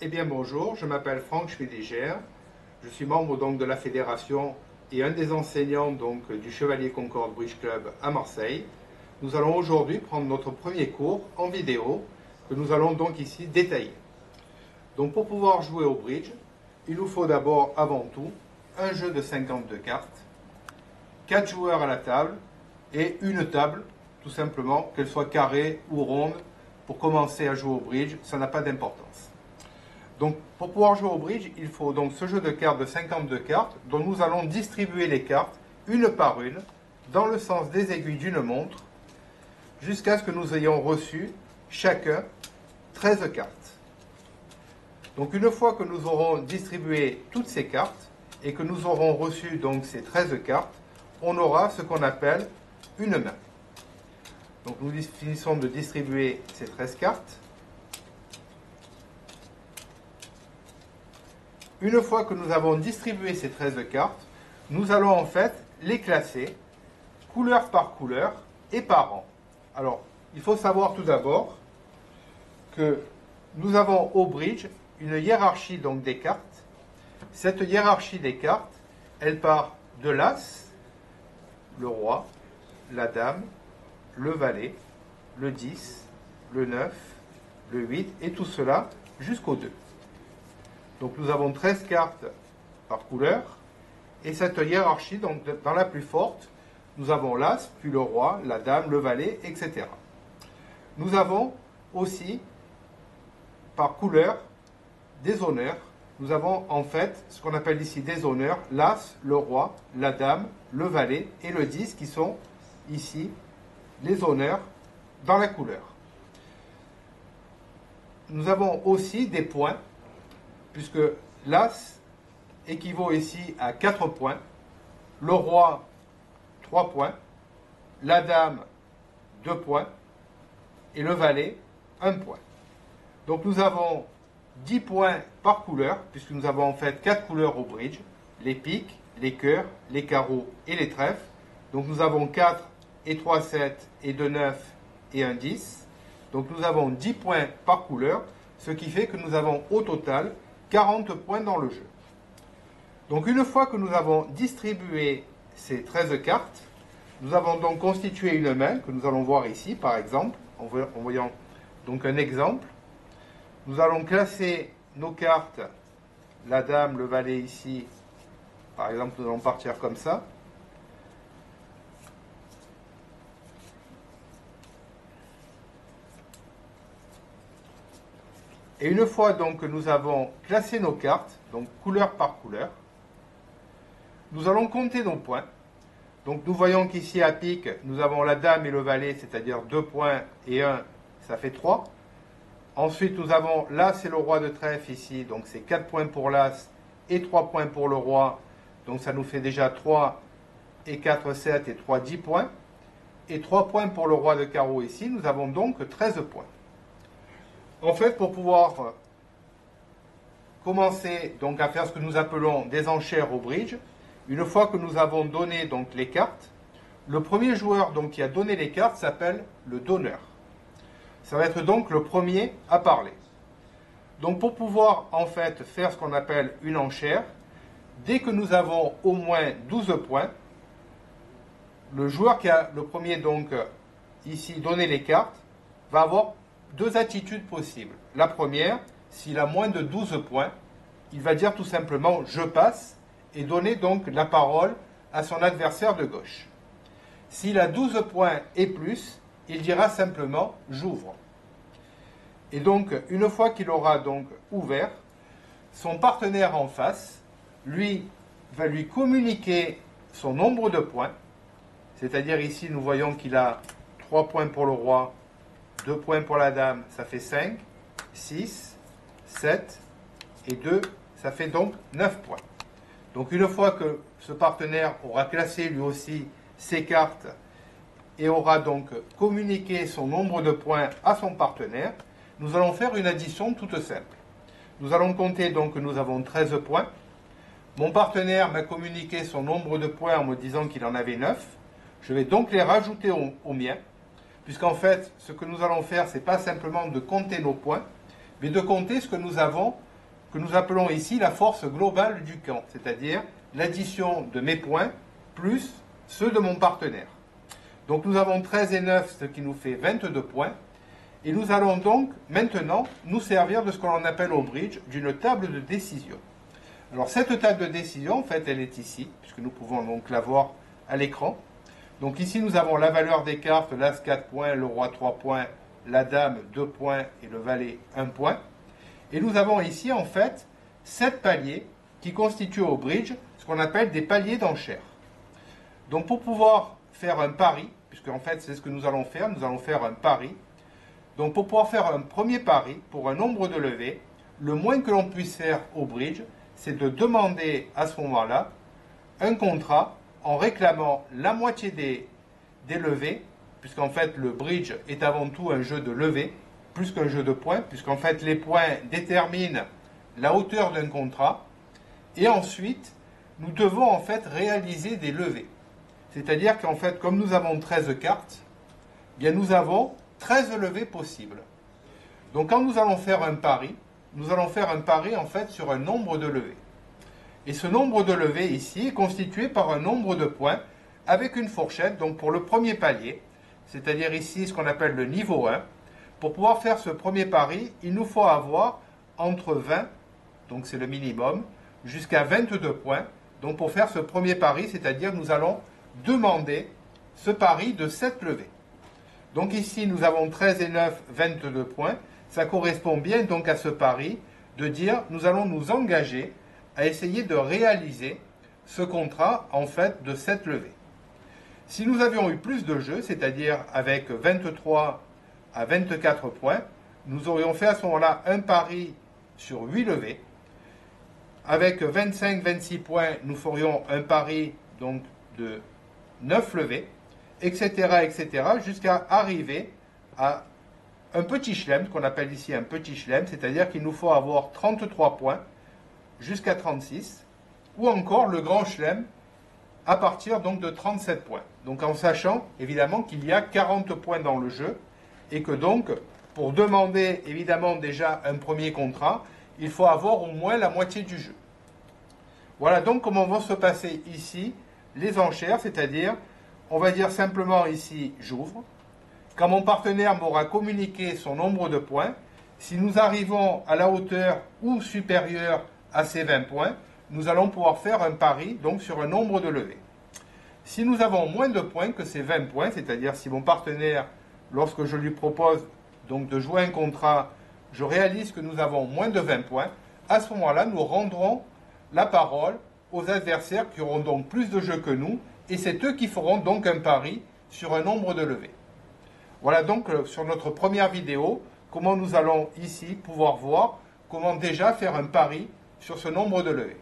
Eh bien bonjour, je m'appelle Franck Schmidiger, je suis membre donc de la fédération et un des enseignants donc du Chevalier Concorde Bridge Club à Marseille. Nous allons aujourd'hui prendre notre premier cours en vidéo que nous allons donc ici détailler. Donc pour pouvoir jouer au bridge, il nous faut d'abord avant tout un jeu de 52 cartes, 4 joueurs à la table et une table tout simplement, qu'elle soit carrée ou ronde. Pour commencer à jouer au bridge, ça n'a pas d'importance. Donc, pour pouvoir jouer au bridge, il faut donc ce jeu de cartes de 52 cartes dont nous allons distribuer les cartes une par une dans le sens des aiguilles d'une montre jusqu'à ce que nous ayons reçu chacun 13 cartes. Donc, une fois que nous aurons distribué toutes ces cartes et que nous aurons reçu donc ces 13 cartes, on aura ce qu'on appelle une main. Donc, nous finissons de distribuer ces 13 cartes. Une fois que nous avons distribué ces 13 cartes, nous allons en fait les classer couleur par couleur et par rang. Alors, il faut savoir tout d'abord que nous avons au bridge une hiérarchie donc des cartes. Cette hiérarchie des cartes, elle part de l'As, le roi, la dame, le valet, le 10, le 9, le 8 et tout cela jusqu'au 2. Donc nous avons 13 cartes par couleur. Et cette hiérarchie, donc dans la plus forte, nous avons l'As, puis le roi, la dame, le valet, etc. Nous avons aussi, par couleur, des honneurs. Nous avons en fait ce qu'on appelle ici des honneurs, l'As, le roi, la dame, le valet et le 10 qui sont ici les honneurs dans la couleur. Nous avons aussi des points, puisque l'As équivaut ici à 4 points, le roi 3 points, la dame 2 points et le valet 1 point. Donc nous avons 10 points par couleur, puisque nous avons en fait 4 couleurs au bridge, les piques, les cœurs, les carreaux et les trèfles. Donc nous avons 4 et 3, 7 et 2, 9 et 1, 10. Donc nous avons 10 points par couleur, ce qui fait que nous avons au total 40 points dans le jeu. Donc une fois que nous avons distribué ces 13 cartes, nous avons donc constitué une main que nous allons voir ici par exemple, en voyant donc un exemple. Nous allons classer nos cartes, la dame, le valet ici, par exemple nous allons partir comme ça. Et une fois donc que nous avons classé nos cartes, donc couleur par couleur, nous allons compter nos points. Donc nous voyons qu'ici à pique, nous avons la dame et le valet, c'est-à-dire 2 points et 1, ça fait 3. Ensuite nous avons l'As et le roi de trèfle ici, donc c'est 4 points pour l'As et 3 points pour le roi. Donc ça nous fait déjà 3 et 4, 7 et 3, 10 points. Et 3 points pour le roi de carreau ici, nous avons donc 13 points. En fait, pour pouvoir commencer donc à faire ce que nous appelons des enchères au bridge, une fois que nous avons donné donc les cartes, le premier joueur donc qui a donné les cartes s'appelle le donneur. Ça va être donc le premier à parler. Donc pour pouvoir en fait faire ce qu'on appelle une enchère, dès que nous avons au moins 12 points, le joueur qui a le premier donc ici donné les cartes va avoir deux attitudes possibles. La première, s'il a moins de 12 points, il va dire tout simplement « je passe » et donner donc la parole à son adversaire de gauche. S'il a 12 points et plus, il dira simplement « j'ouvre ». Et donc, une fois qu'il aura donc ouvert, son partenaire en face, lui, va lui communiquer son nombre de points. C'est-à-dire ici, nous voyons qu'il a 3 points pour le roi, 2 points pour la dame, ça fait 5, 6, 7 et 2, ça fait donc 9 points. Donc une fois que ce partenaire aura classé lui aussi ses cartes et aura donc communiqué son nombre de points à son partenaire, nous allons faire une addition toute simple. Nous allons compter donc que nous avons 13 points. Mon partenaire m'a communiqué son nombre de points en me disant qu'il en avait 9. Je vais donc les rajouter au mien, puisqu'en fait, ce que nous allons faire, ce n'est pas simplement de compter nos points, mais de compter ce que nous avons que nous appelons ici la force globale du camp, c'est-à-dire l'addition de mes points plus ceux de mon partenaire. Donc nous avons 13 et 9, ce qui nous fait 22 points. Et nous allons donc maintenant nous servir de ce que l'on appelle au bridge d'une table de décision. Alors cette table de décision, en fait, elle est ici, puisque nous pouvons donc la voir à l'écran. Donc ici, nous avons la valeur des cartes, l'As 4 points, le Roi 3 points, la Dame 2 points et le Valet 1 point. Et nous avons ici, en fait, 7 paliers qui constituent au bridge ce qu'on appelle des paliers d'enchères. Donc pour pouvoir faire un pari, puisque en fait c'est ce que nous allons faire un pari. Donc pour pouvoir faire un premier pari pour un nombre de levées, le moins que l'on puisse faire au bridge, c'est de demander à ce moment-là un contrat en réclamant la moitié des levées, puisqu'en fait le bridge est avant tout un jeu de levées, plus qu'un jeu de points, puisqu'en fait les points déterminent la hauteur d'un contrat, et ensuite nous devons en fait réaliser des levées. C'est-à-dire qu'en fait, comme nous avons 13 cartes, eh bien nous avons 13 levées possibles. Donc quand nous allons faire un pari, nous allons faire un pari en fait sur un nombre de levées. Et ce nombre de levées ici est constitué par un nombre de points avec une fourchette. Donc pour le premier palier, c'est-à-dire ici ce qu'on appelle le niveau 1, pour pouvoir faire ce premier pari, il nous faut avoir entre 20, donc c'est le minimum, jusqu'à 22 points. Donc pour faire ce premier pari, c'est-à-dire nous allons demander ce pari de 7 levées. Donc ici, nous avons 13 et 9, 22 points. Ça correspond bien donc à ce pari de dire nous allons nous engager à essayer de réaliser ce contrat en fait de 7 levées. Si nous avions eu plus de jeux, c'est-à-dire avec 23 à 24 points, nous aurions fait à ce moment-là un pari sur 8 levées. Avec 25-26 points, nous ferions un pari donc de 9 levées, etc., etc., jusqu'à arriver à un petit chelem, qu'on appelle ici un petit chelem, c'est-à-dire qu'il nous faut avoir 33 points jusqu'à 36, ou encore le grand chelem à partir donc de 37 points. Donc en sachant évidemment qu'il y a 40 points dans le jeu, et que donc, pour demander évidemment déjà un premier contrat, il faut avoir au moins la moitié du jeu. Voilà donc comment vont se passer ici les enchères, c'est-à-dire, on va dire simplement ici, j'ouvre. Quand mon partenaire m'aura communiqué son nombre de points, si nous arrivons à la hauteur ou supérieure à ces 20 points, nous allons pouvoir faire un pari donc sur un nombre de levées. Si nous avons moins de points que ces 20 points, c'est-à-dire si mon partenaire, lorsque je lui propose donc de jouer un contrat, je réalise que nous avons moins de 20 points, à ce moment-là, nous rendrons la parole aux adversaires qui auront donc plus de jeux que nous, et c'est eux qui feront donc un pari sur un nombre de levées. Voilà donc sur notre première vidéo, comment nous allons ici pouvoir voir comment déjà faire un pari sur ce nombre de levées.